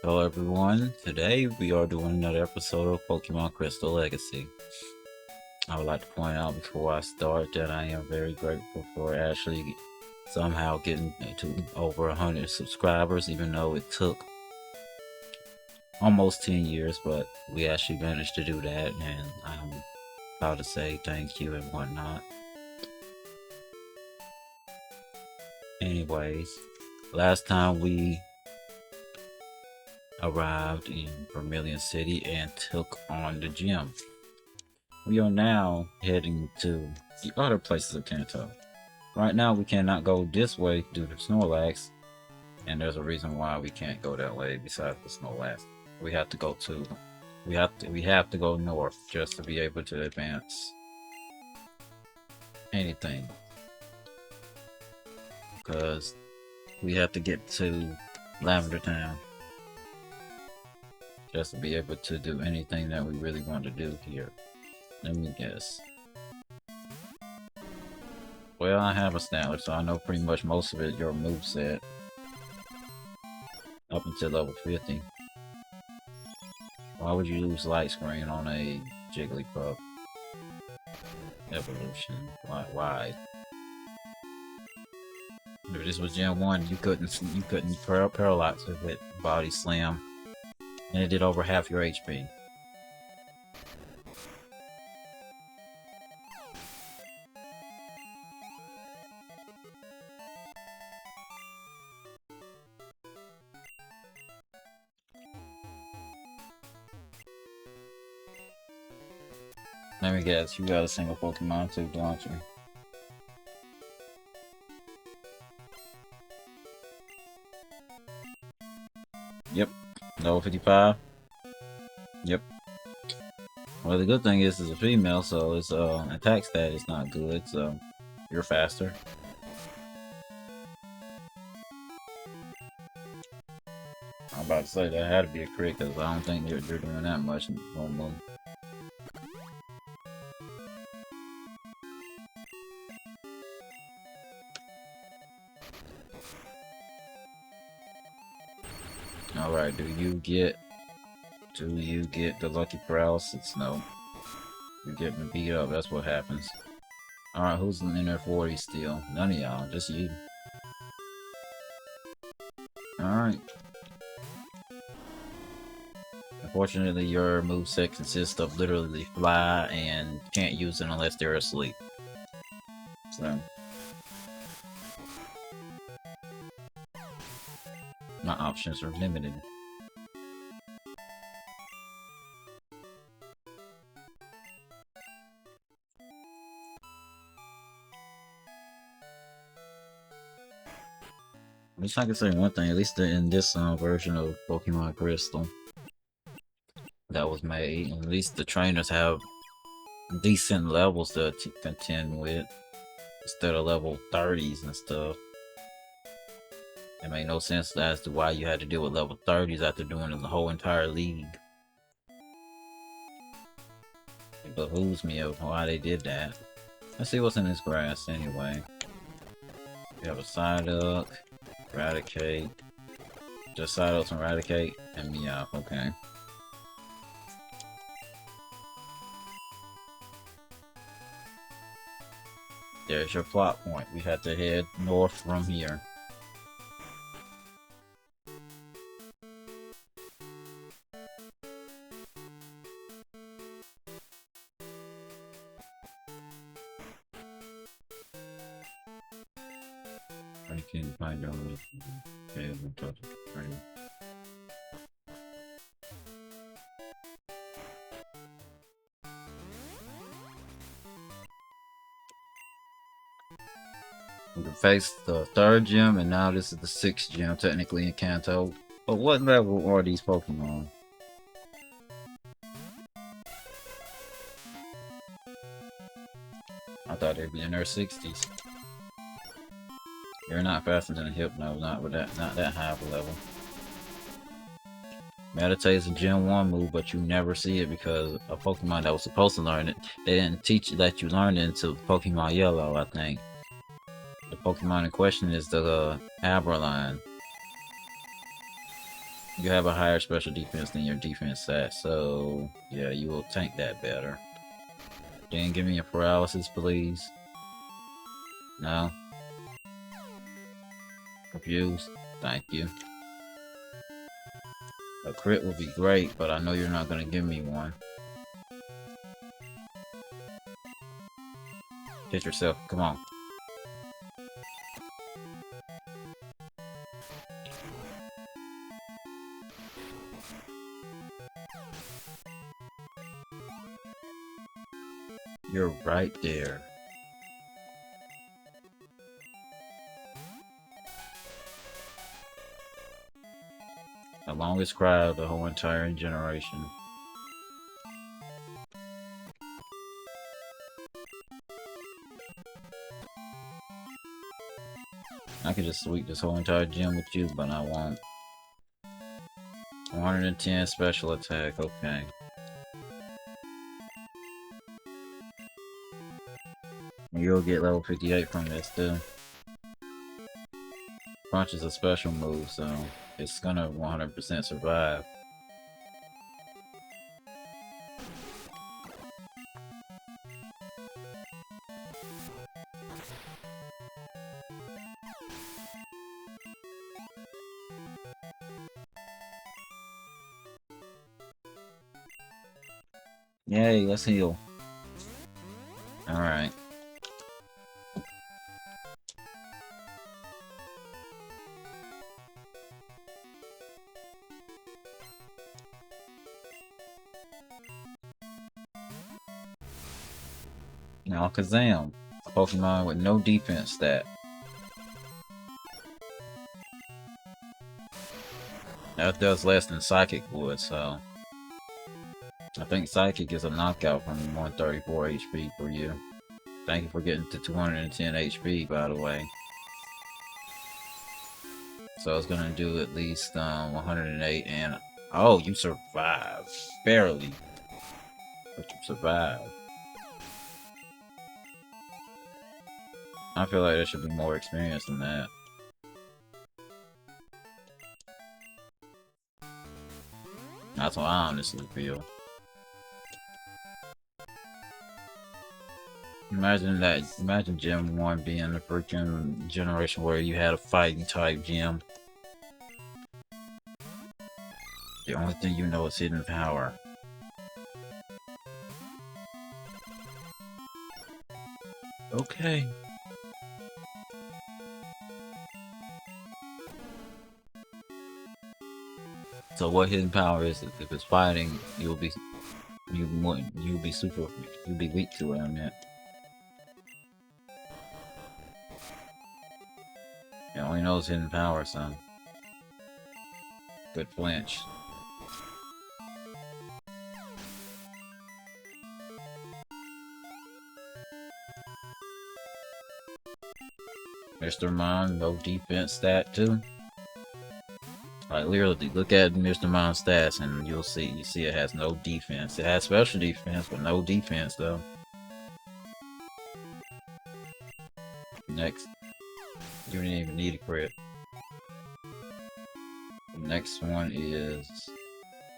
Hello everyone, today we are doing another episode of Pokemon Crystal Legacy. I would like to point out before I start that I am very grateful for actually somehow getting to over 100 subscribers, even though it took almost 10 years, but we actually managed to do that, and I'm proud to say thank you and whatnot. Anyways, last time we arrived in Vermilion City and took on the gym. We are now heading to the other places of Kanto. Right now we cannot go this way due to Snorlax, and there's a reason why we can't go that way besides the Snorlax. We have to go to we have to go north just to be able to advance anything. Because we have to get to Lavender Town just to be able to do anything that we really want to do here. Let me guess. Well, I have a Snattler, so I know pretty much most of it, your moveset. Up until level 50. Why would you lose Light Screen on a Jigglypuff evolution? Why? If this was Gen 1, you couldn't paralyze with it, Body Slam. And it did over half your HP. Let me guess, you got a single Pokemon too, don't you? Yep. Level 55? Yep. Well, the good thing is it's a female, so its attack stat is not good, so you're faster. I'm about to say that had to be a crit, because I don't think you're doing that much normally. Alright, do you get the lucky paralysis? No. You're getting beat up, that's what happens. Alright, who's in their 40s still? None of y'all, just you. Alright. Unfortunately, your moveset consists of literally fly and can't use it unless they're asleep. So. My options are limited. At least I can say one thing, at least in this version of Pokemon Crystal that was made, at least the trainers have decent levels to contend with instead of level 30s and stuff. It made no sense as to why you had to deal with level 30s after doing the whole entire league. It behooves me of why they did that. Let's see what's in this grass anyway. We have a Psyduck, Eradicate, just Psyduck and Eradicate, and Meowth, okay. There's your plot point. We have to head north from here. I can find out we can face the 3rd gym, and now this is the 6th gym, technically in Kanto. But what level are these Pokemon? I thought they'd be in their 60s. You're not faster than a Hypno, not that high of a level. Meditate is a Gen 1 move, but you never see it because a Pokemon that was supposed to learn it, they didn't teach that you learned it until Pokemon Yellow, I think. The Pokemon in question is the Aberline. You have a higher special defense than your defense stat, so yeah, you will tank that better. Then give me a paralysis, please. No. Confused. Thank you. A crit would be great, but I know you're not gonna give me one. Hit yourself. Come on. You're right there. The longest cry of the whole entire generation. I could just sweep this whole entire gym with you, but I won't. 110 special attack, okay. You'll get level 58 from this too. Punch is a special move, so it's gonna 100% survive. Yay, let's heal. Alright. Now Kazam, a Pokemon with no defense stat. That does less than Psychic would, so... I think Psychic is a knockout from 134 HP for you. Thank you for getting to 210 HP, by the way. So it's gonna do at least 108 and... Oh, you survived. Barely. But you survived. I feel like there should be more experience than that. That's what I honestly feel. Imagine Gen 1 being the freaking generation where you had a fighting type gym. The only thing you know is hidden power. Okay. So what hidden power is? If it's fighting, you'll be weak to it. I mean, it only knows hidden power, son. Good flinch. Mr. Mime, no defense stat too. Like literally, look at Mr. Mime's stats and you'll see. You see, it has no defense. It has special defense, but no defense though. Next, you didn't even need a crit. The next one is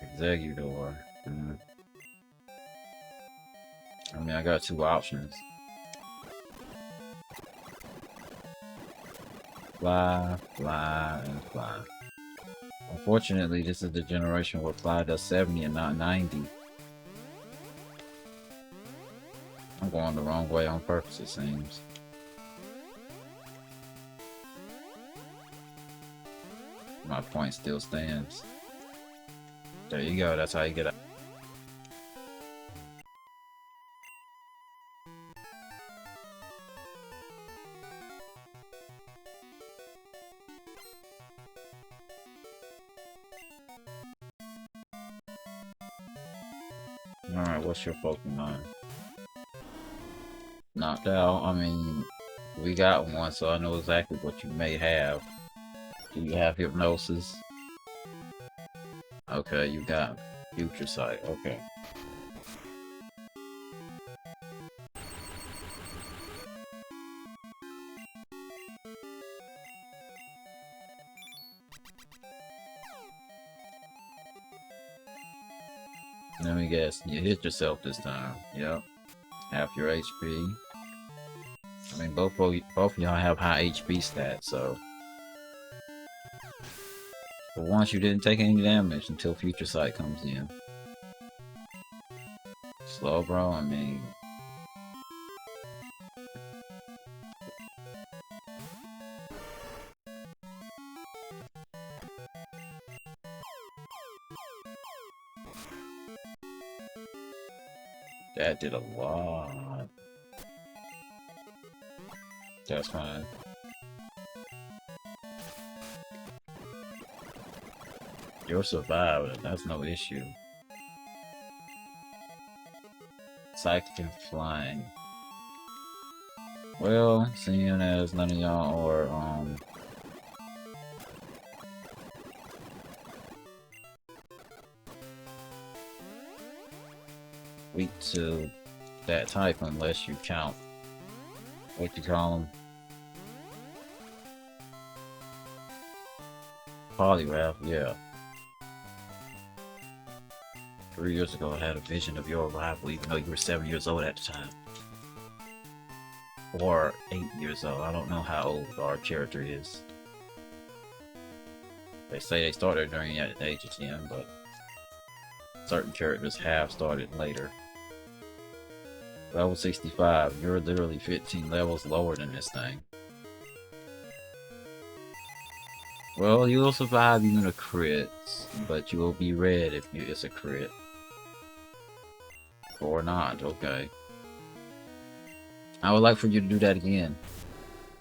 Executor. I mean, I got two options. Fly, fly, and fly. Unfortunately, this is the generation where fly does 70 and not 90. I'm going the wrong way on purpose, it seems. My point still stands. There you go, that's how you get out. Alright, what's your Pokemon? Knocked out? I mean, we got one, so I know exactly what you may have. Do you have Hypnosis? Okay, you got Future Sight, okay. Let me guess, you hit yourself this time. Yep. Half your HP. I mean, both of y'all have high HP stats, so. But once you didn't take any damage until Future Sight comes in. Slow, bro. I mean. That did a lot. That's fine. You're surviving. That's no issue. Psychic and flying. Well, seeing as none of y'all are weak to that type, unless you count what you call them, polygraph. Yeah. 3 years ago, I had a vision of your arrival, even though you were 7 years old at the time. Or 8 years old. I don't know how old our character is. They say they started during the age of 10, but certain characters have started later. Level 65. You're literally 15 levels lower than this thing. Well, you will survive even a crit, but you will be red if it's a crit. Or not, okay. I would like for you to do that again.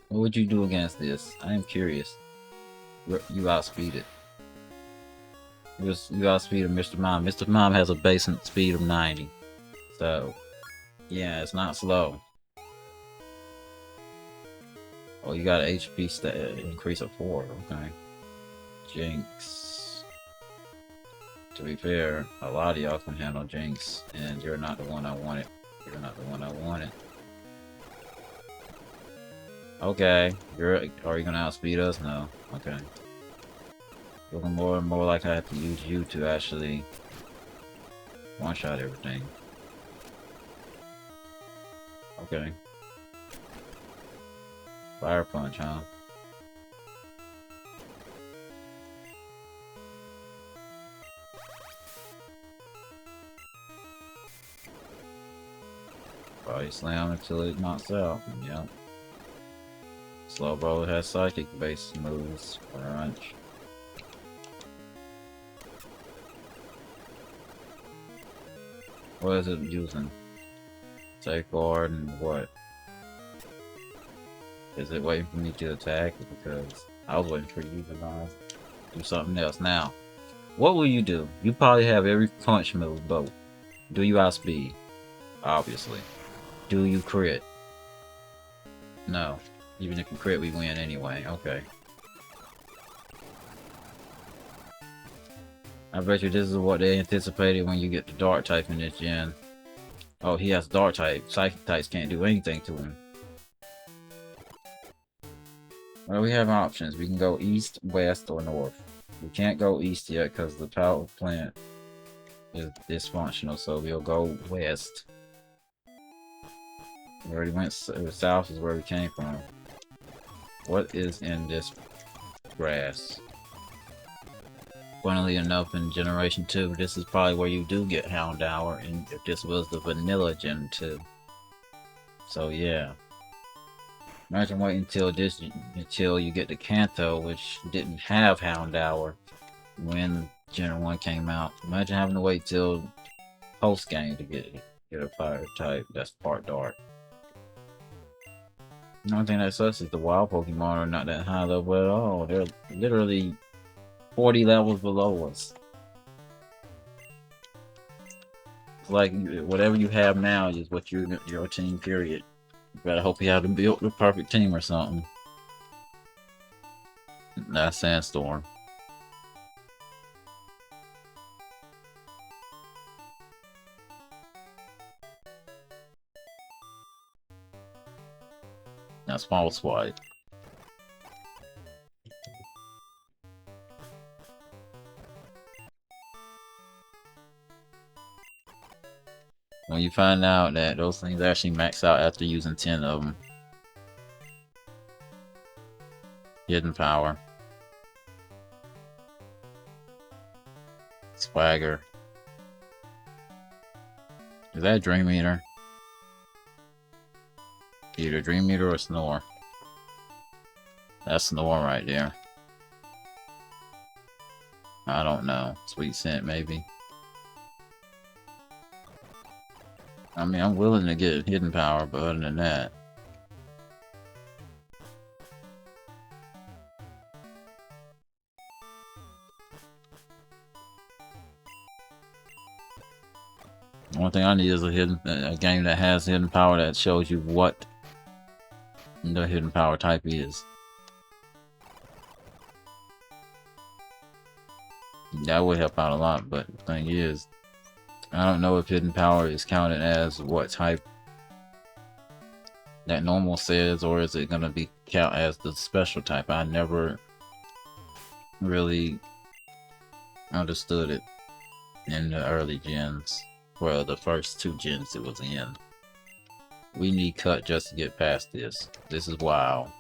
What would you do against this? I am curious. You outspeed it. You outspeed Mr. Mime. Mr. Mime has a base speed of 90. So, yeah, it's not slow. Oh, you got an HP increase of 4. Okay. Jinx. To be fair, a lot of y'all can handle Jinx, and you're not the one I wanted. You're not the one I wanted. Okay, are you gonna outspeed us? No. Okay. Looking more and more like I have to use you to actually one-shot everything. Okay. Fire punch, huh? Body slam until it knocks out. Yep. Slowbro has psychic based moves. Crunch. What is it using? Safeguard and what? Is it waiting for me to attack? Because I was waiting for you to do something else. Now, what will you do? You probably have every punch move, but do you outspeed? Obviously. Do you crit? No. Even if you crit, we win anyway. Okay. I bet you this is what they anticipated when you get the dark type in this gen. Oh, he has dark type. Psychic types can't do anything to him. Well, we have options. We can go east, west, or north. We can't go east yet because the power plant is dysfunctional, so we'll go west. We already went south is where we came from. What is in this grass? Funnily enough, in Generation 2, this is probably where you do get Houndour, and if this was the vanilla Gen 2. So yeah. Imagine waiting until you get to Kanto, which didn't have Houndour when Gen 1 came out. Imagine having to wait till post game to get a fire type that's part dark. The only thing that sucks is the wild Pokemon are not that high level at all. They're literally 40 levels below us. It's like whatever you have now is what your team, period. You better hope you have to build the perfect team or something. That's Sandstorm. That's False Swipe. When you find out that those things actually max out after using 10 of them. Hidden power. Swagger. Is that Dream Eater? Either Dream Eater or Snore. That's Snore right there. I don't know. Sweet Scent, maybe. I mean, I'm willing to get Hidden Power, but other than that... One thing I need is a game that has hidden power that shows you what the hidden power type is. That would help out a lot, but the thing is, I don't know if hidden power is counted as what type that normal says, or is it gonna be count as the special type? I never really understood it in the early gens. Well, the first 2 gens it was in. We need cut just to get past this. This is wild.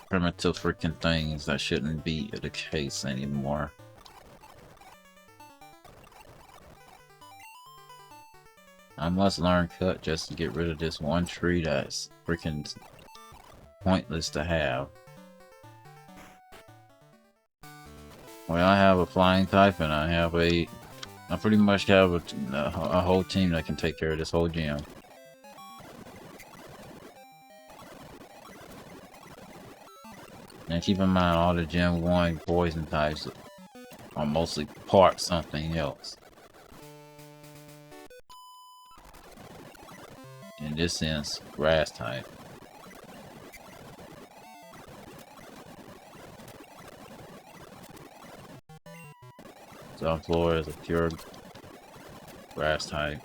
Primitive freaking things that shouldn't be the case anymore. I must learn cut just to get rid of this one tree that's freaking pointless to have. Well, I have a flying type and I pretty much have a whole team that can take care of this whole gym. And keep in mind, all the Gen 1 poison types are mostly part something else. In this sense, grass type. Sunflower is a pure grass type.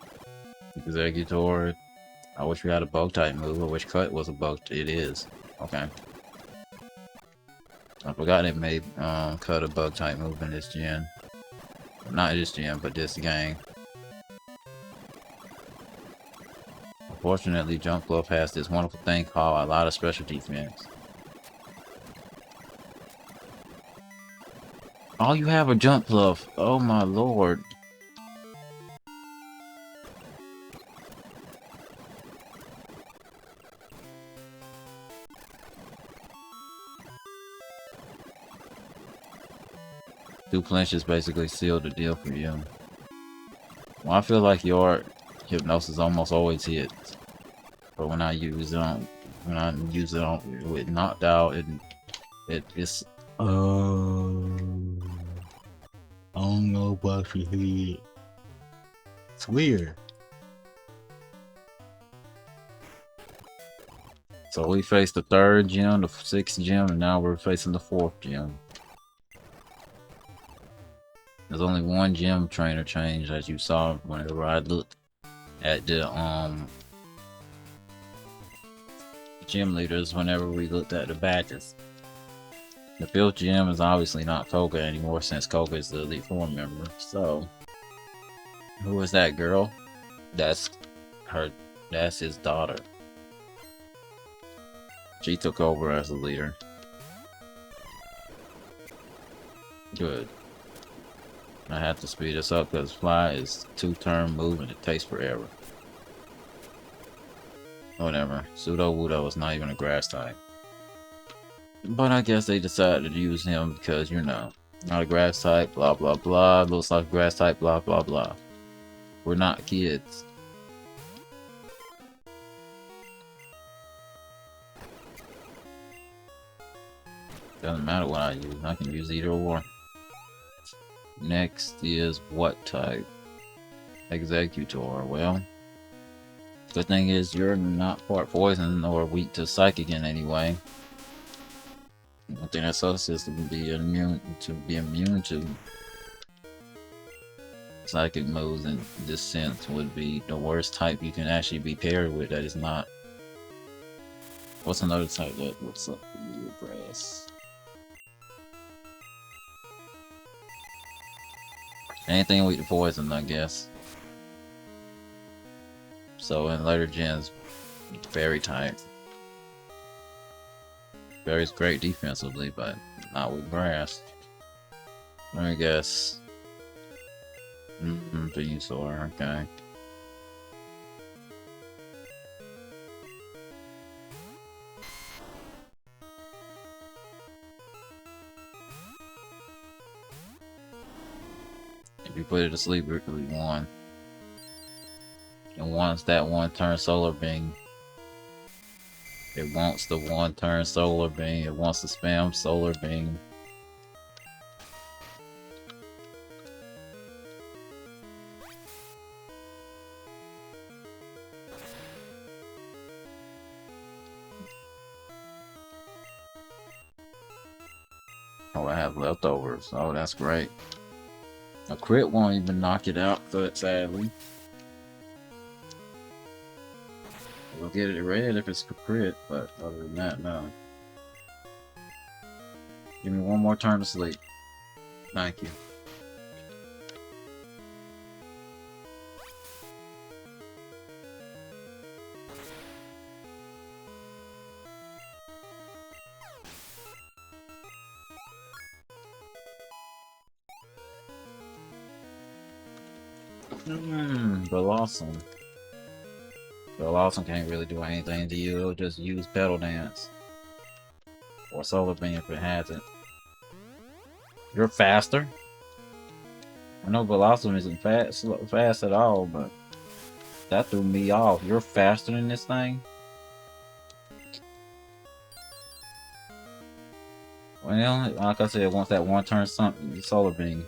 Executor. I wish we had a bug type move. I wish cut was a bug. It is. Okay. I forgot it made cut a bug type move in this gen. Not this gen, but this game. Unfortunately, Jump Glove has this wonderful thing called a lot of special defense. Oh, you have a Jump Glove. Oh my lord. Two flinches basically sealed the deal for you. Well, I feel like your hypnosis almost always hits. But when I use it on, with knocked out, it's I don't know about your head. It's weird. So we faced the 3rd gym, the 6th gym, and now we're facing the 4th gym. There's only one gym trainer change, as you saw whenever I looked at the gym leaders whenever we looked at the badges. The 5th gym is obviously not Koga anymore since Koga is the Elite 4 member. So, who is that girl? That's his daughter. She took over as the leader. Good. I have to speed this up because Fly is 2-turn move and it takes forever. Whatever. Pseudo Wudo is not even a grass type. But I guess they decided to use him because, you know, not a grass type, blah blah blah, looks like a grass type, blah blah blah. We're not kids. Doesn't matter what I use, I can use either or. Next is what type? Executor. Well, the thing is, you're not part poison or weak to psychic in any way. One thing that sucks is to be immune to psychic moves in this sense would be the worst type you can actually be paired with that is not. What's another type that looks like grass? Anything with the poison, I guess. So in later gens, very tight. Barry's great defensively, but not with grass. Let me guess. Venusaur, okay. If you put it to sleep, we won. And once that one turn solar beam, it wants the one turn solar beam, it wants to spam solar beam. Oh, I have leftovers. Oh, that's great. A crit won't even knock it out, sadly. We'll get it red if it's a crit, but other than that, no. Give me one more turn to sleep. Thank you. Blossom. Blossom can't really do anything to you, it'll just use Petal Dance. Or Solar Beam if it has it. You're faster? I know Blossom isn't fast at all, but that threw me off. You're faster than this thing? Well, like I said, once that one turn something, Solar Beam.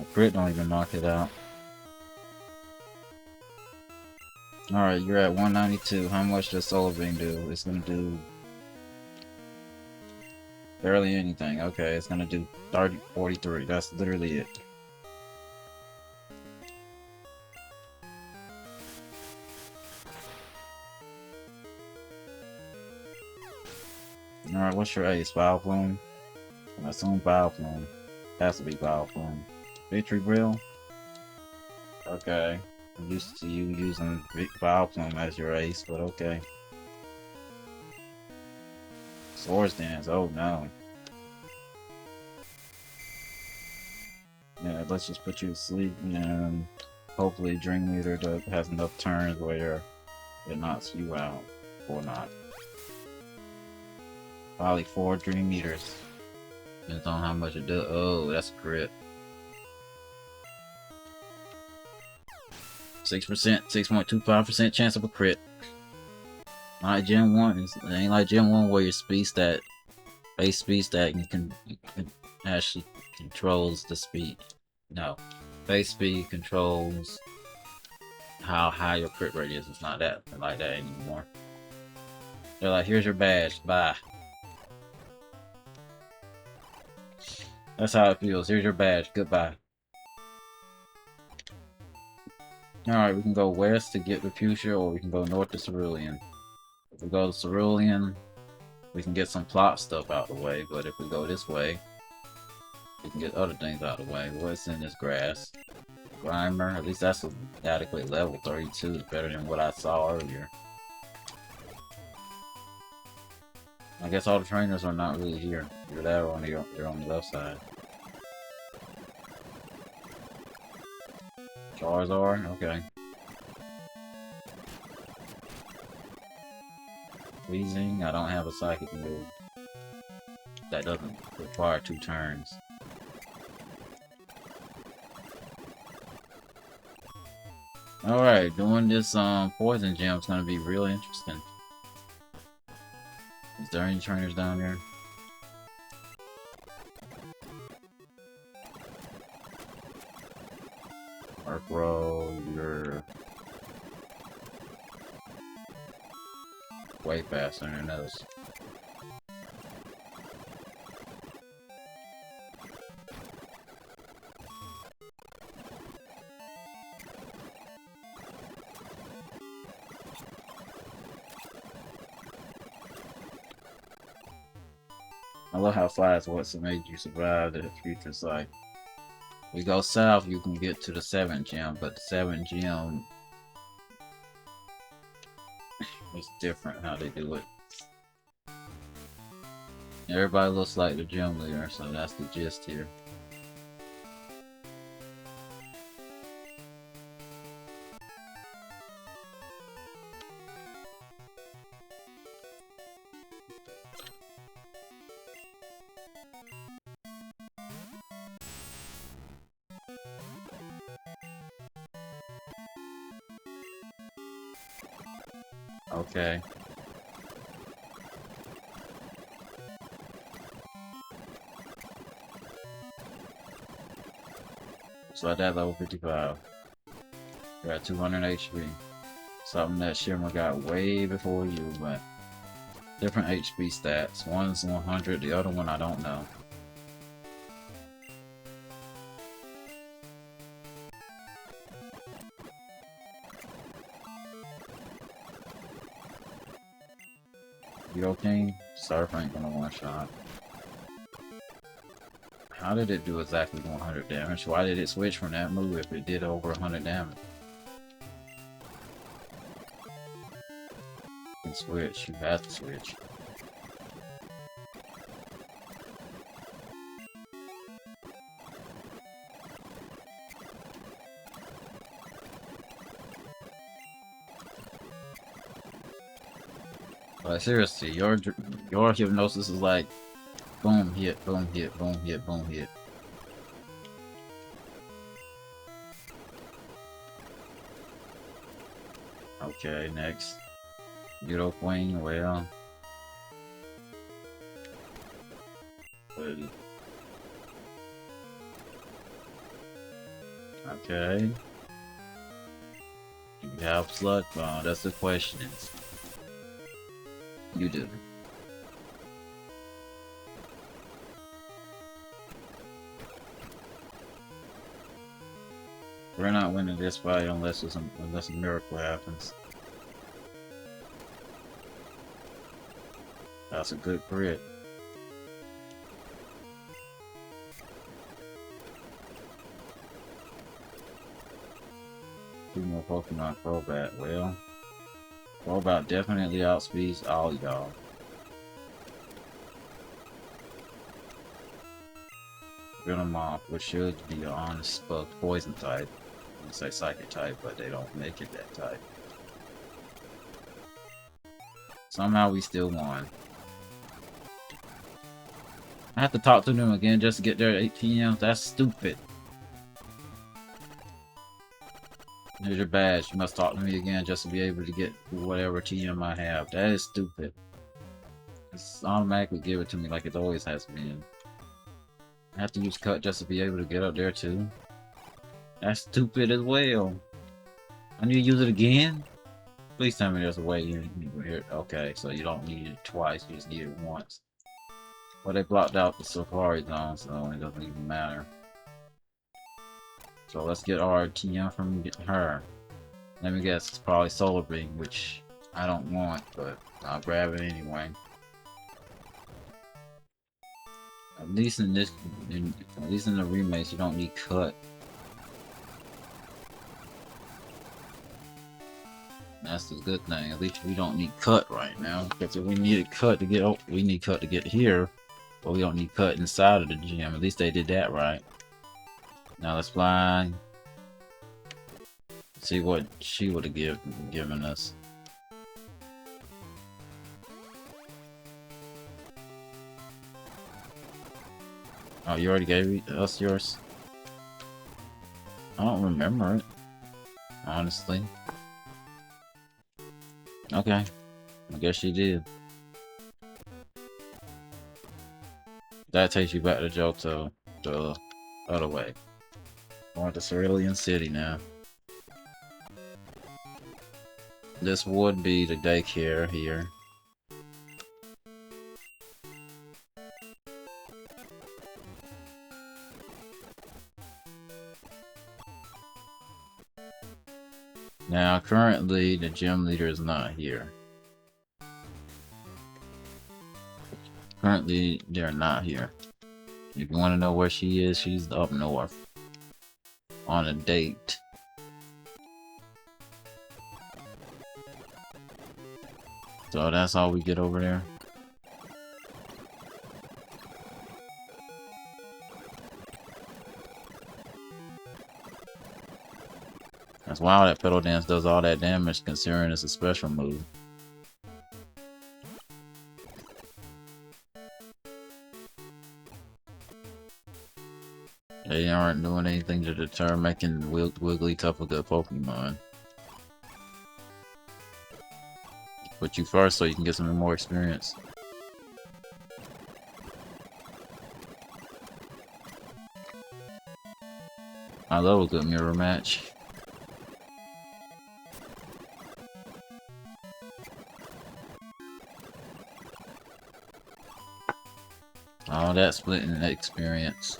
A crit don't even knock it out. Alright, you're at 192. How much does Solar Beam do? It's gonna do barely anything. Okay, it's gonna do 43. That's literally it. Alright, what's your ace? Vileplume? I assume Vileplume. Has to be Vileplume. Victory Brill? Okay. I'm used to you using Vileplume as your ace, but okay. Swords Dance, oh no. Yeah, let's just put you to sleep and hopefully Dream Leader has enough turns where it knocks you out or not. Probably 4 Dream Eaters. Depends on how much it does. Oh, that's a crit. 6%, 6.25% chance of a crit. Not Gen 1. It ain't like Gen 1 where your speed stat, base speed stat, you can actually controls the speed. No. Base speed controls how high your crit rate is. It's not that like that anymore. They're like, here's your badge, bye. That's how it feels. Here's your badge, goodbye. Alright, we can go west to get the Fuchsia, or we can go north to Cerulean. If we go to Cerulean, we can get some plot stuff out of the way, but if we go this way, we can get other things out of the way. What's in this grass? Grimer, at least that's an adequate level. 32 is better than what I saw earlier. I guess all the trainers are not really here. Either that or they're on the left side. Charizard? Okay. Freezing? I don't have a psychic move. That doesn't require 2 turns. Alright, doing this poison gem is gonna be real interesting. Is there any trainers down there? Murkrow, you're way faster than those. I love how fast what's made you survive the future sight. We go south, you can get to the 7th gym, but the 7th gym is different how they do it. Everybody looks like the gym leader, so that's the gist here. Okay. So at that level 55. You're at 200 HP. Something that Shimmer got way before you, but different HP stats. One's 100, the other one I don't know. You okay? Surf ain't gonna one shot. How did it do exactly 100 damage? Why did it switch from that move if it did over 100 damage? You can switch, you have to switch. But seriously, your hypnosis is like boom hit, boom hit, boom hit, boom hit. Okay, next. Judo Queen, well. Good. Okay. You have Slug Bomb, that's the question. You do. We're not winning this fight unless a miracle happens. That's a good crit. Two more Pokemon Crobat. Well, Crobat definitely outspeeds all y'all. Venomoth, which should be an honest poison type. I say psychic type, but they don't make it that type. Somehow we still won. I have to talk to them again just to get there at 8 PM. That's stupid. Here's your badge. You must talk to me again just to be able to get whatever TM I have. That is stupid. It's automatically give it to me like it always has been. I have to use cut just to be able to get up there too. That's stupid as well. I need to use it again? Please tell me there's a way you here. Okay, so you don't need it twice, you just need it once. Well, they blocked out the Safari Zone, so it doesn't even matter. So let's get our TM from her. Let me guess, it's probably Solar Beam, which I don't want, but I'll grab it anyway. At least in this, at least in the remakes, you don't need cut. That's the good thing. At least we don't need cut right now. Because if we needed cut to get, we need cut to get here, but we don't need cut inside of the gym. At least they did that right. Now let's fly. See what she would have given us. Oh, you already gave us yours? I don't remember it, honestly. Okay, I guess she did. That takes you back to Johto, the other way. Going to Cerulean City now. This would be the daycare here. Now, currently, the gym leader is not here. Currently, they're not here. If you want to know where she is, she's up north. on a date. So that's all we get over there. That's why that pedal dance does all that damage considering it's a special move. They aren't doing anything to deter making Wigglytuff a good Pokemon. Put you first so you can get some more experience. I love a good mirror match. All that splitting experience.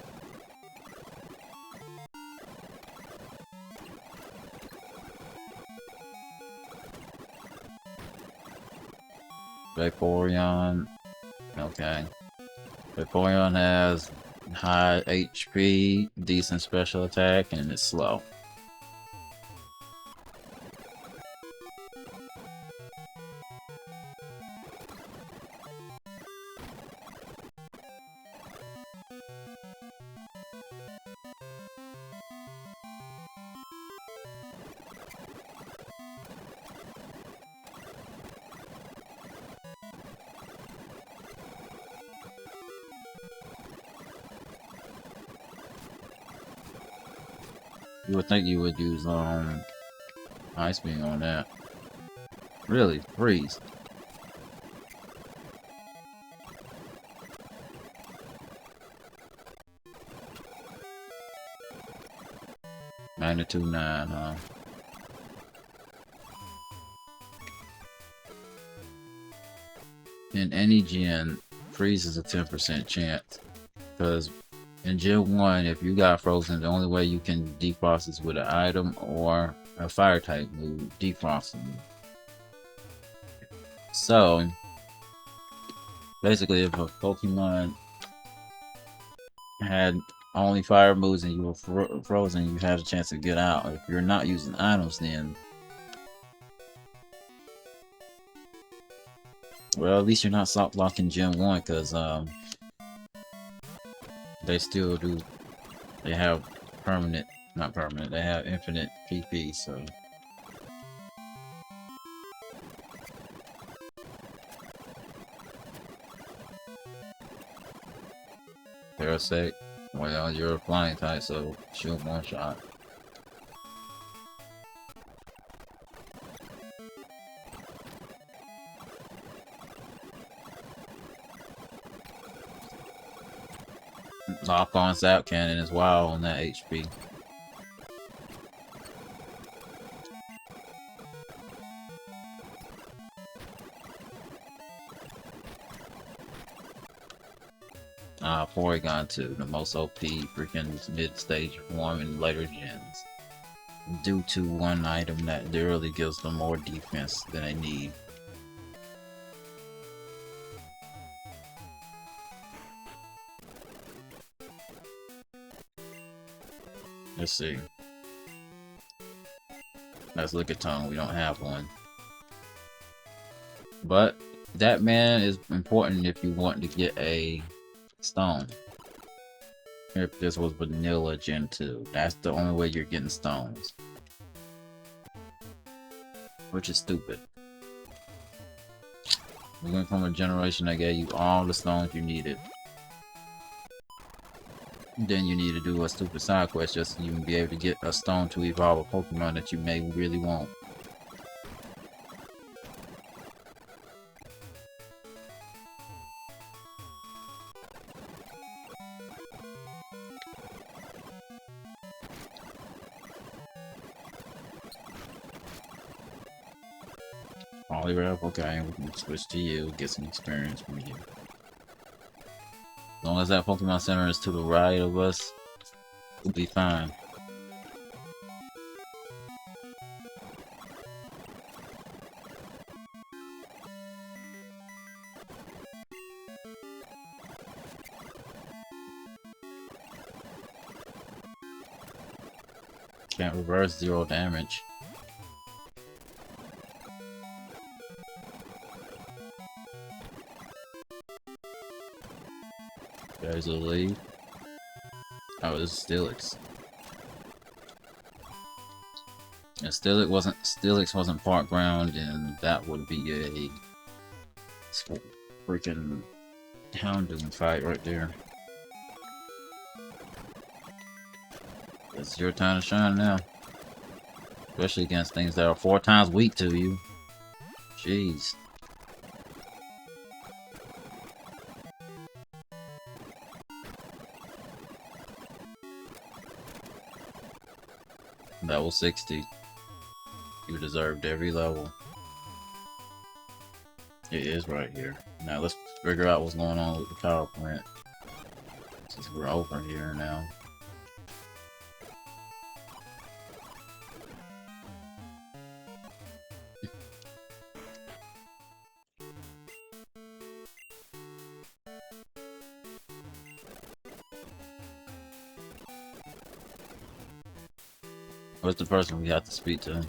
Vaporeon. Okay. Vaporeon has high HP, decent special attack, and it's slow. You would think you would use Ice Beam on that. Really? Freeze. Magnitude 9, huh? In any gen, freeze is a 10% chance. Because in Gen 1, if you got frozen, the only way you can defrost is with an item or a fire type move, defrosting. So, basically, if a Pokemon had only fire moves and you were frozen, you had a chance to get out. If you're not using items, then well, at least you're not soft blocking Gen 1, because they still do. They have not permanent, they have infinite PP, so. Parasect, well, you're a flying type, so shoot one shot. Lock on Zap Cannon is wild on that HP. Porygon 2, the most OP freaking mid-stage form in later gens. Due to one item that literally gives them more defense than they need. Let's see. Let's look at Tongue. We don't have one. But that man is important if you want to get a stone. If this was vanilla Gen 2, that's the only way you're getting stones. Which is stupid. We went from a generation that gave you all the stones you needed. Then you need to do a stupid side quest just so you can be able to get a stone to evolve a Pokemon that you may really want. Poliwrath, okay, we can switch to you, get some experience from you. As long as that Pokemon Center is to the right of us, we'll be fine. Can't reverse 0 damage. There's a lead. Oh, this is Steelix. If Steelix wasn't part ground, then that would be a freaking Houndoom fight right there. It's your time to shine now. Especially against things that are 4 times weak to you. Jeez. Level 60. You deserved every level. It is right here. Now let's figure out what's going on with the power plant. Since we're over here now. What's the person we have to speak to?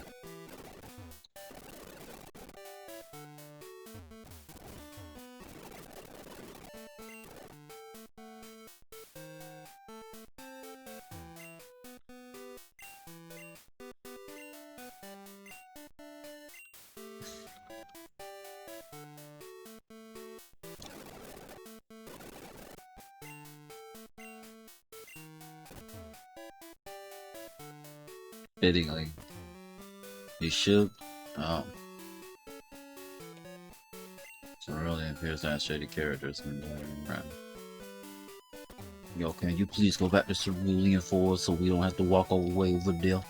Fittingly. You should. Oh. So really appears that shady characters in there. Yo, can you please go back to Cerulean Forest so we don't have to walk all the way over there?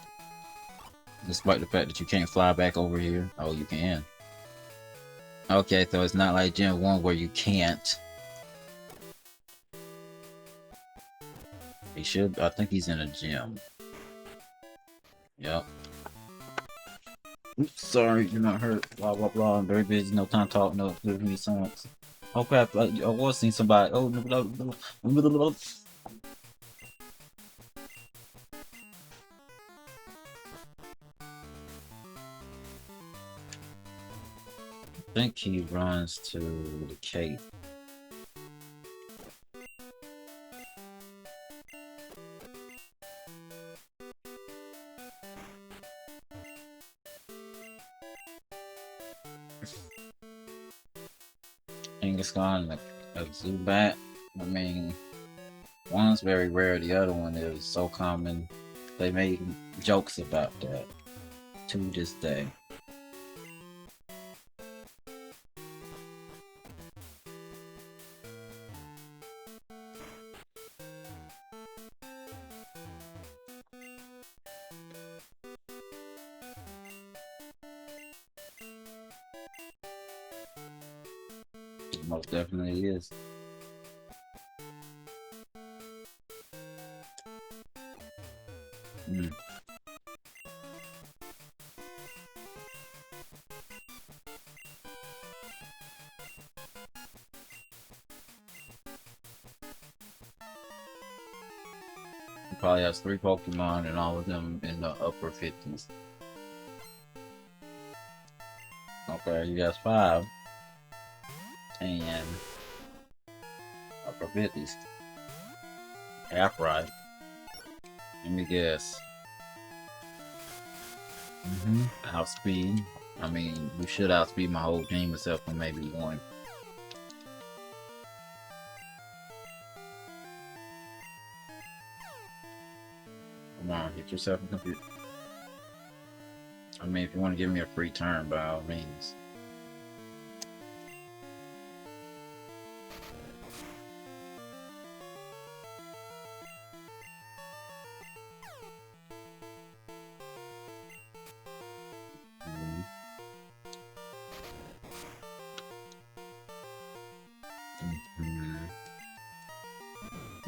Despite the fact that you can't fly back over here. Oh, you can. Okay, so it's not like Gen 1 where you can't. He should. I think he's in a gym. Yep. Oops, sorry, you're not hurt. Blah blah blah. I'm very busy. No time to talk. No, give me songs. Oh crap! I was seeing somebody. Oh no. I think he runs to the cave. Kangaskhan and a Zubat. I mean, one's very rare, the other one is so common. They made jokes about that to this day. It most definitely is. Mm. He probably has 3 Pokemon and all of them in the upper 50s. Okay, you got 5. And upper 50s. Half right. Let me guess. Outspeed. I mean, you should outspeed my whole team except for maybe one. Come on, get yourself a computer. I mean, if you want to give me a free turn, by all means.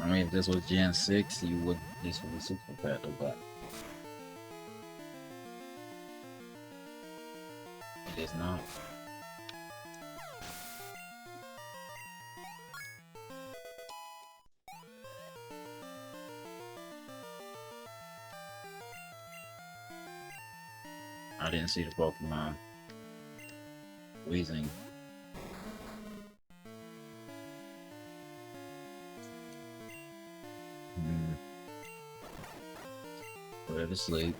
I mean, if this was Gen 6, you would. This would be super fat, but it is not. didn't see the Pokemon. Wheezing. Put it to sleep.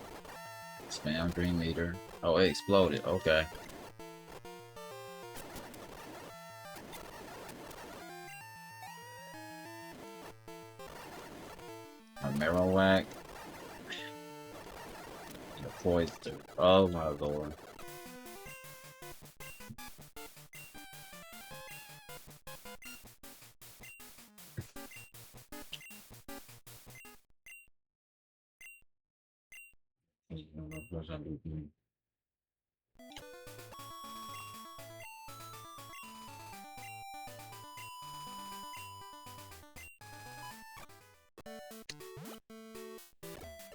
Spam Dream Eater. Oh, it exploded. Okay. A Marowak. The Poison. Oh my lord.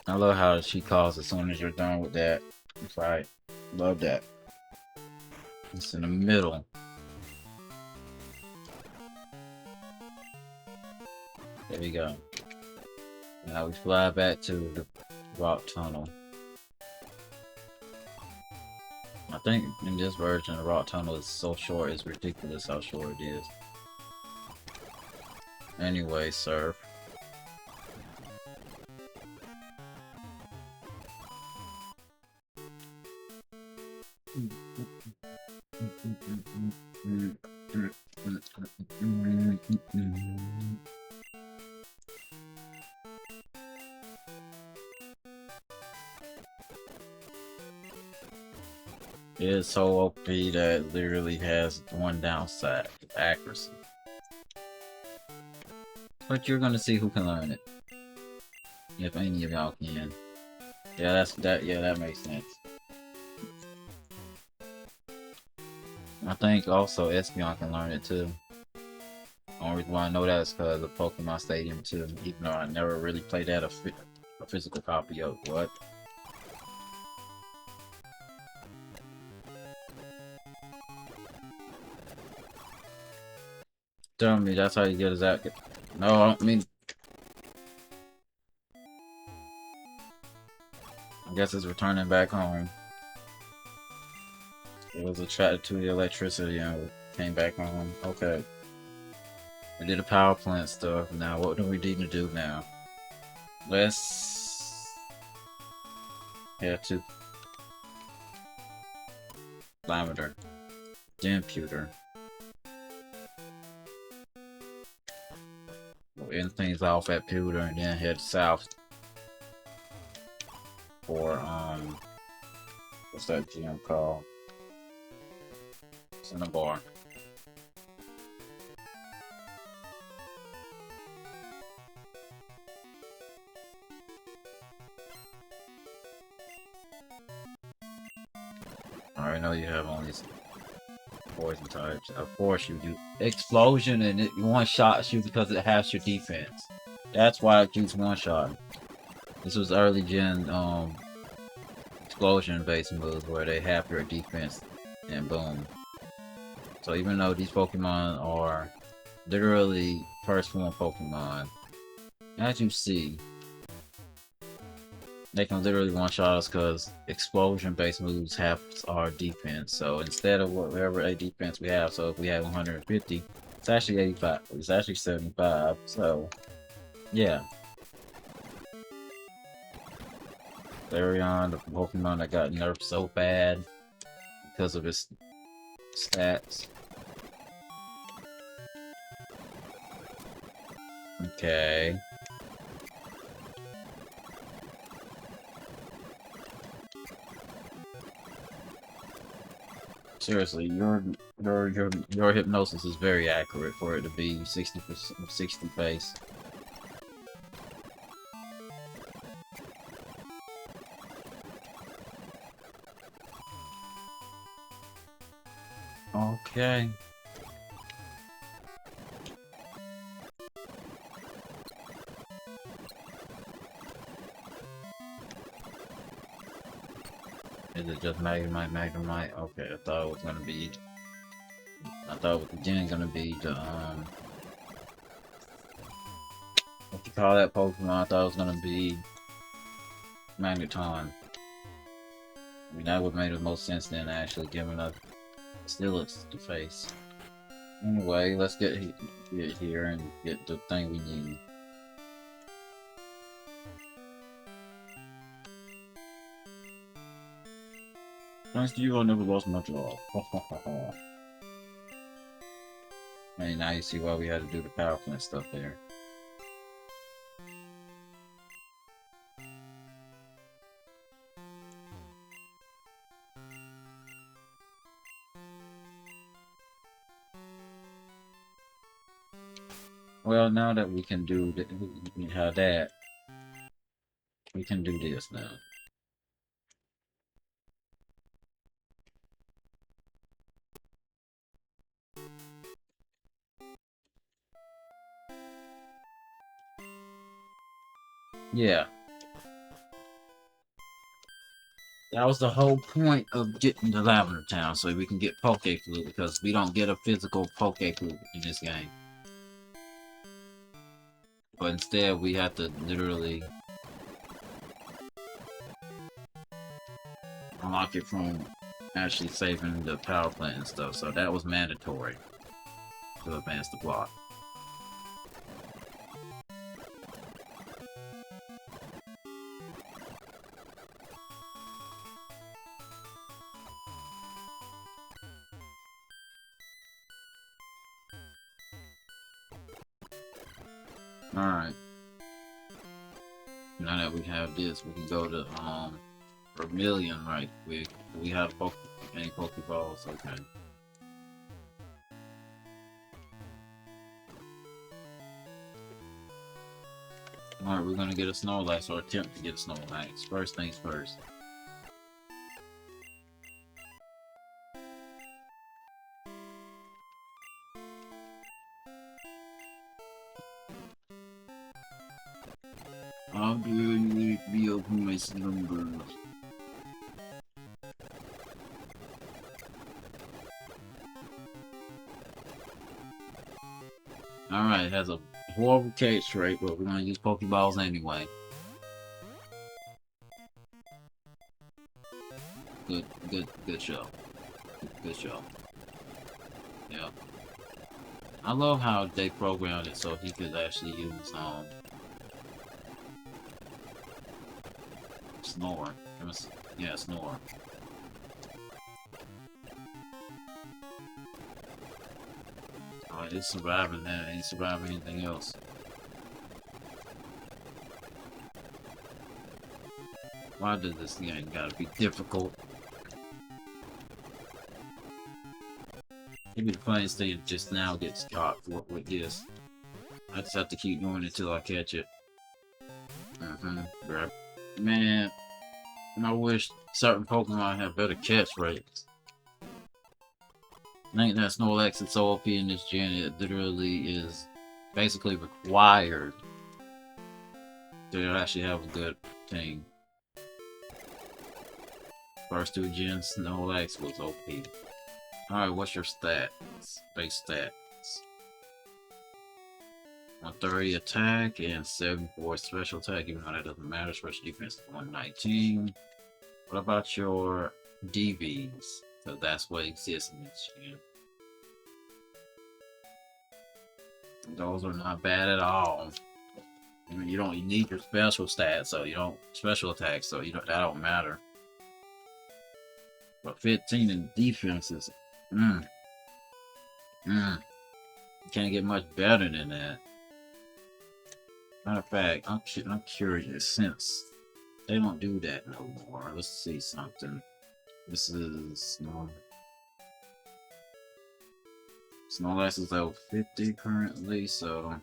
I love how she calls as soon as you're done with that. It's right. Love that. It's in the middle. There we go. Now we fly back to the rock tunnel. I think in this version the rock tunnel is so short, it's ridiculous how short it is. Anyway, surf. It's so OP that it literally has one downside, accuracy. But you're gonna see who can learn it. If any of y'all can. Yeah, that makes sense. I think also Espeon can learn it too. Only reason why I know that is because of Pokemon Stadium 2, even though I never really played that a physical copy of what? Tell me that's how you get his out. No, I don't mean. I guess it's returning back home. It was attracted to the electricity and came back home. Okay. We did the power plant stuff. Now, what do we need to do now? Let's head to Lavender. Computer. We'll end things off at Pewter and then head south for, what's that gym called? Cinnabar. I already know you have only poison types. Of course you do. Explosion and it one-shots you because it has your defense. That's why it keeps one-shot. This was early gen explosion-based moves where they have your defense and boom. So even though these Pokemon are literally first form Pokemon, as you see, they can literally one-shot us because explosion-based moves have our defense. So instead of whatever a defense we have, so if we have 150, it's actually 85. It's actually 75. So yeah. Flareon, the Pokemon that got nerfed so bad because of its stats. Okay. Seriously, your hypnosis is very accurate for it to be 60%, 60 base. Okay. Is it just Magnemite? Okay, I thought it was gonna be. I thought it was again gonna be the what you call that Pokemon? I thought it was gonna be Magneton. I mean, that would make the most sense than actually giving us Steelix to face. Anyway, let's get here and get the thing we need. Thanks to you, I never lost my job. And now you see why we had to do the power plant stuff there. Well, now that we can do we have that, we can do this now. Yeah. That was the whole point of getting to Lavender Town, so we can get Poke Flute, because we don't get a physical Poke Flute in this game. But instead, we have to literally unlock it from actually saving the power plant and stuff, so that was mandatory to advance the plot. Alright. Now that we have this, we can go to Vermilion right quick. We have any Pokeballs, okay. Alright, we're gonna get a Snorlax, or attempt to get a Snorlax. First things first. How do you be open my slumber? Alright, it has a horrible catch rate, but we're gonna use Pokeballs anyway. Good show. Good show. Yeah. I love how they programmed it so he could actually use Snore. Yeah, Snore. Alright, it's surviving that, ain't surviving anything else. Why did this game gotta be difficult? Maybe the funniest thing just now gets caught with this. I just have to keep doing it till I catch it. Grab. Man, and I wish certain Pokemon have better catch rates. I think that Snorlax is so OP in this gen, it literally is basically required to actually have a good team. First two gens, Snorlax was OP. Alright, what's your stats? Base stats. 130 attack and 74 special attack, even though that doesn't matter. Special defense is 119. What about your DVs? Because that's what exists in this gen. Those are not bad at all. I mean, you need your special stats, so you don't special attack, so that don't matter. But 15 in defenses, you can't get much better than that. Matter of fact, I'm curious, since they don't do that no more. Let's see something. This is Snorlax is level 50 currently, so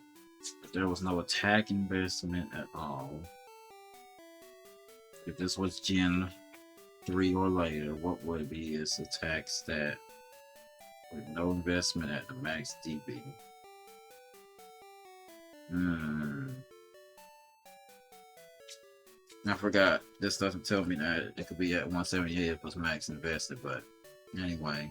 if there was no attack investment at all, if this was Gen 3 or later, what would be its attack stat with no investment at the max DB? I forgot. This doesn't tell me that it could be at 178 if it was max invested, but anyway.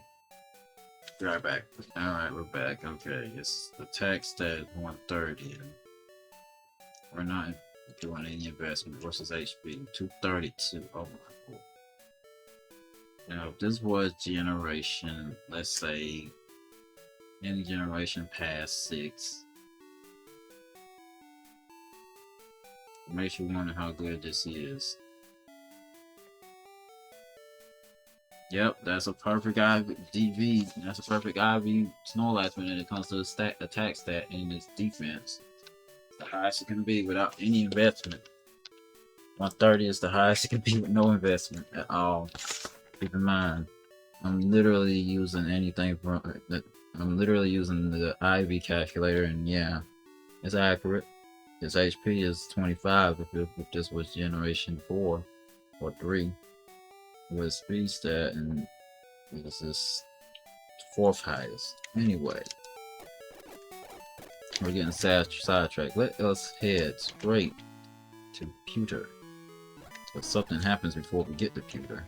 Be right back. Alright, we're back. Okay, it's attack stat 130. We're not doing any investment versus HP 232. Oh my god. Now, if this was generation, let's say any generation past 6, it makes you wonder how good this is. Yep, that's a perfect DV. That's a perfect IV Snorlax when it comes to the attack stat and its defense. It's the highest it can be without any investment. 130 is the highest it can be with no investment at all. Keep in mind, I'm literally using anything from that. I'm literally using the IV calculator, and yeah, it's accurate. His HP is 25 if this was generation 4 or 3 with speed stat, and this is 4th highest. Anyway, we're getting sidetracked. Let us head straight to Pewter. But something happens before we get to Pewter.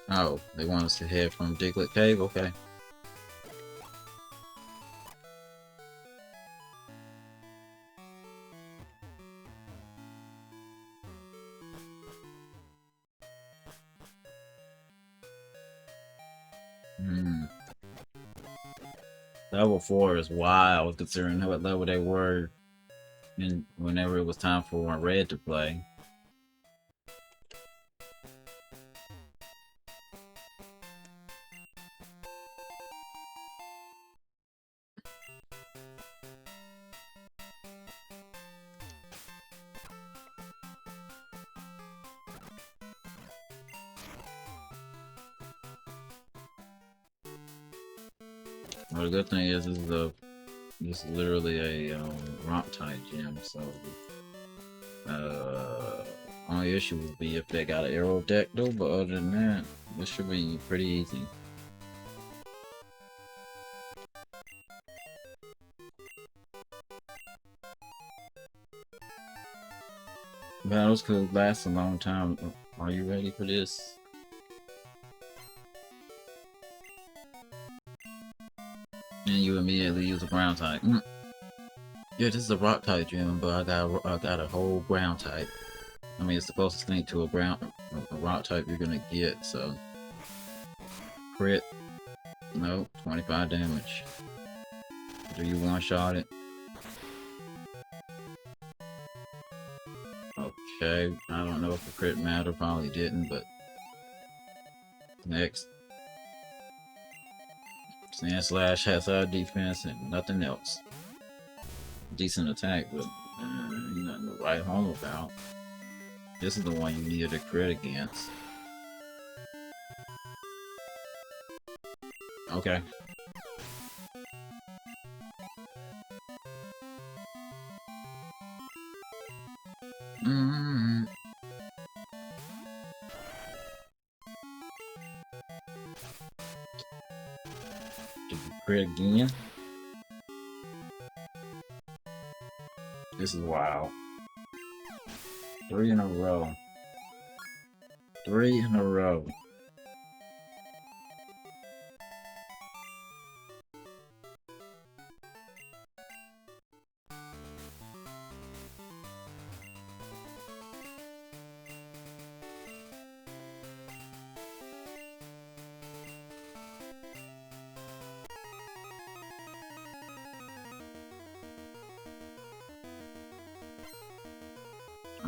Oh, they want us to head from Diglett Cave? Okay. Level 4 is wild considering what level they were whenever it was time for Red to play. Well, the good thing is this is literally a rock type gym, so only issue would be if they got an Aerodactyl, but other than that, this should be pretty easy. Battles could last a long time. Are you ready for this? And you immediately use a ground type. Yeah, this is a rock type gym, but I got a whole ground type. I mean, it's the closest thing to a rock type you're gonna get. So, crit. Nope, 25 damage. Do you one-shot it? Okay, I don't know if the crit matter, probably didn't, but next. Sand Slash has our defense and nothing else. Decent attack, but nothing to write home about. This is the one you needed a crit against. Okay. Did you crit again? This is wild. 3 in a row. 3 in a row.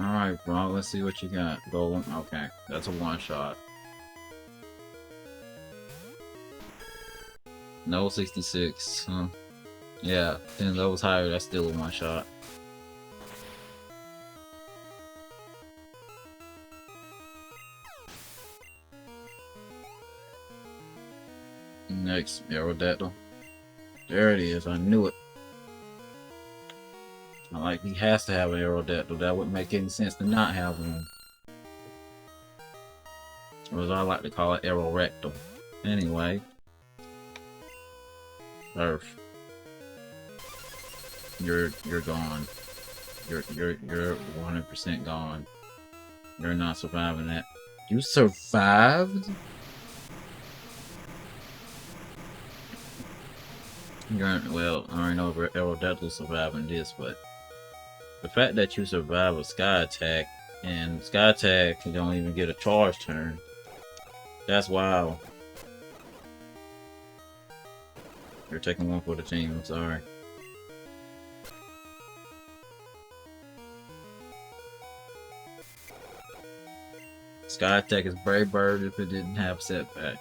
Alright, bro, let's see what you got. Go. Okay, that's a one-shot. No 66. Yeah, 10 levels higher, that's still a one-shot. Next, Aerodactyl. There it is, I knew it. Like, he has to have an Aerodactyl. That wouldn't make any sense to not have one. Or as I like to call it, Aerorectal. Anyway. Earth. You're gone. You're 100% gone. You're not surviving that. You survived? Well, I already know Aerodactyl surviving this, but the fact that you survive a Sky Attack and Sky Attack don't even get a charge turn, that's wild. You're taking one for the team, I'm sorry. Sky Attack is Brave Bird if it didn't have setbacks,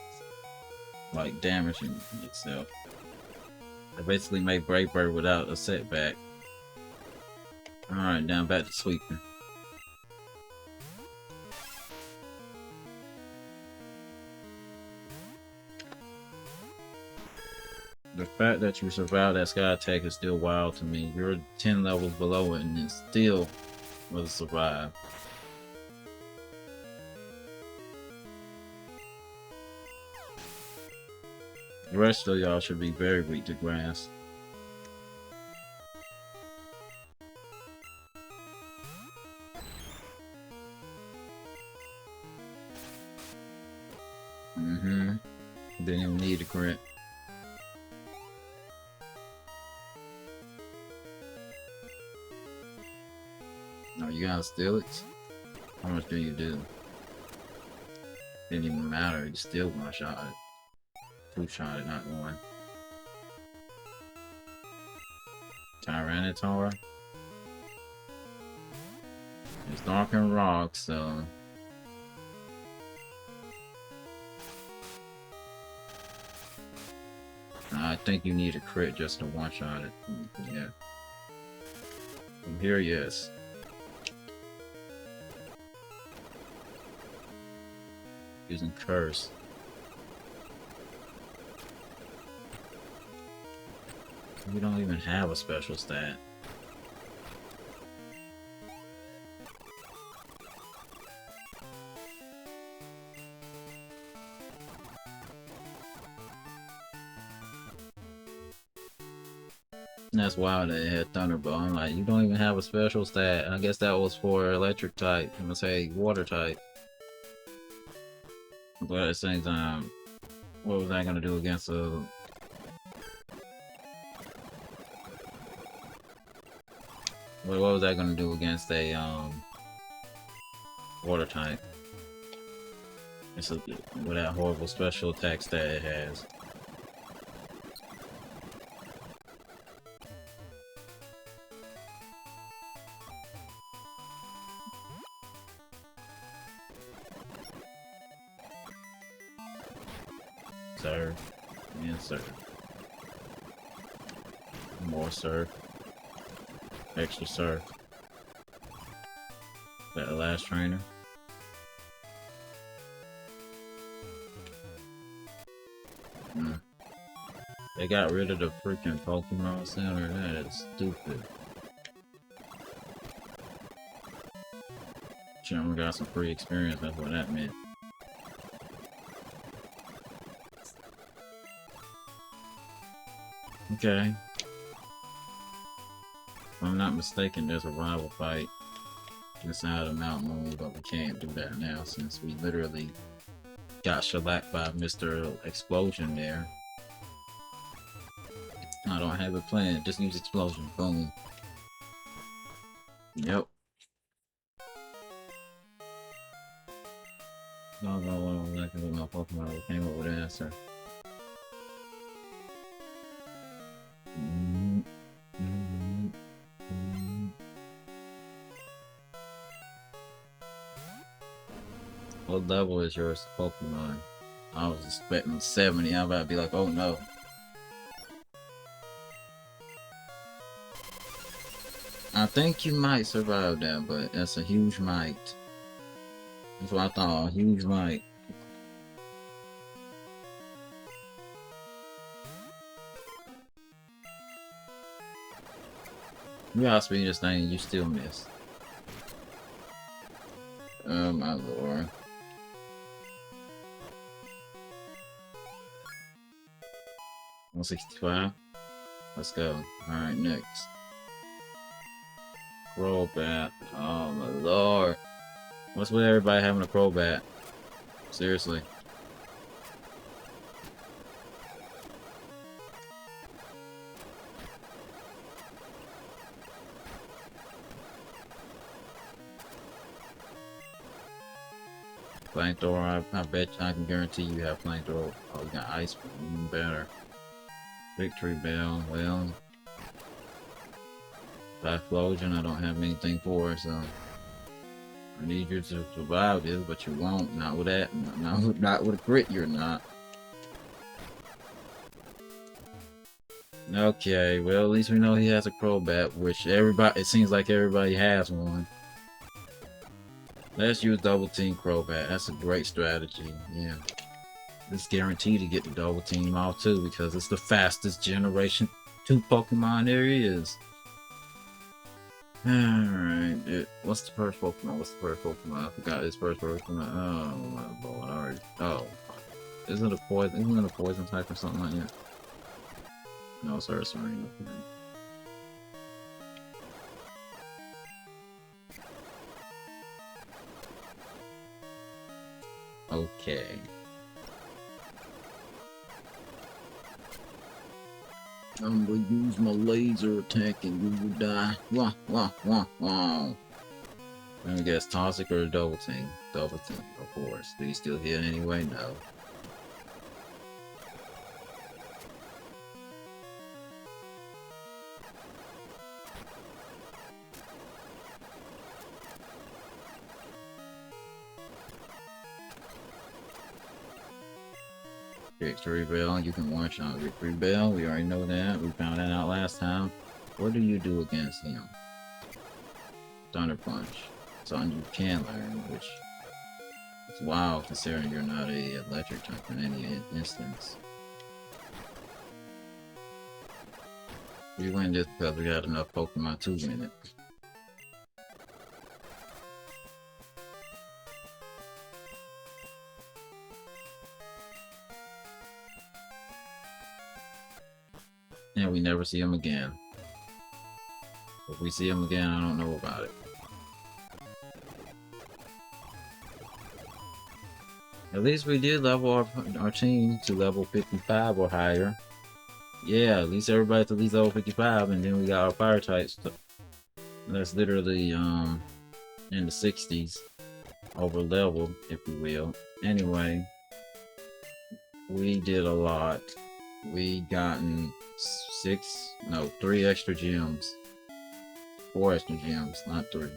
like damaging itself. I basically made Brave Bird without a setback. Alright, down back to sweeping. The fact that you survived that Sky Attack is still wild to me. You're 10 levels below it and it still was survive. The rest of y'all should be very weak to grass. Didn't even need a crit. No, you gotta steal it? How much do you do? Didn't even matter, you still one-shot it. Two-shot it, not one. Tyranitar? It's dark and rock, so... I think you need a crit just to one-shot it. Yeah. From here, yes. Using Curse. We don't even have a special stat. That's wild that it had Thunderbolt. I'm like, you don't even have a special stat. I guess that was for electric type. I'm gonna say water type. But at the same time, what was I gonna do against a... What was I gonna do against a water type? It's with that horrible special attack stat it has. Sir. Yes, sir. More sir. Extra sir. That the last trainer? They got rid of the freaking Pokemon Center. That is stupid. Sure, we got some free experience. That's what that meant. Okay. If I'm not mistaken, there's a rival fight inside of Mount Moon, but we can't do that now since we literally got shellacked by Mr. Explosion there. I don't have it planned, just use Explosion. Boom. Yep. I don't know what exactly with my Pokemon came up with an answer. What level is your Pokemon? I was expecting 70. I'm about to be like, oh no. I think you might survive that, but that's a huge might. That's what I thought, a huge might. You outspeed this thing and you still miss. Oh my lord. $165. Let's go. Alright, next. Crobat. Oh my lord. What's with everybody having a Crobat? Seriously. Flamethrower, I bet I can guarantee you have flamethrower. Oh, you got ice, even better. Victory bell, well, Typhlosion, I don't have anything for it, so I need you to survive this, but you won't. Not with that. Not with a crit, you're not. Okay, well, at least we know he has a Crobat, which everybody, it seems like everybody has one. Let's use double team Crobat. That's a great strategy. Yeah. It's guaranteed to get the double team off too, because it's the fastest generation 2 Pokemon there is. Alright, what's the first Pokemon? What's the first Pokemon? I forgot his first Pokemon. Oh my lord, alright. Oh. Isn't it a poison type or something like that? No, it's Ursaring. Okay. I'm gonna use my laser attack and you will die. Wah, wah, wah, wah. Let me guess, Toxic or Double Team? Double Team, of course. Do you still hit anyway? No. Victory Bell, you can one-shot Victory Bell. We already know that. We found that out last time. What do you do against him? Thunder Punch. Something you can learn, which is wild considering you're not a electric type in any instance. We win this because we got enough Pokemon to win it. And we never see him again. If we see him again, I don't know about it. At least we did level our team to level 55 or higher. Yeah, at least everybody's at least level 55, and then we got our fire types. That's literally in the 60s, over leveled, if you will. Anyway, we did a lot. We gotten 3 extra gems. 4 extra gems, not 3.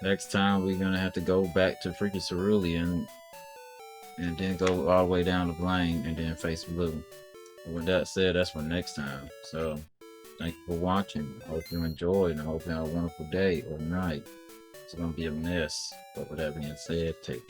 Next time we're gonna have to go back to freaking Cerulean and then go all the way down to Blaine and then face Blue. And with that said, that's for next time. So, thank you for watching. I hope you enjoyed and I hope you have a wonderful day or night. It's gonna be a mess. But with that being said, take care.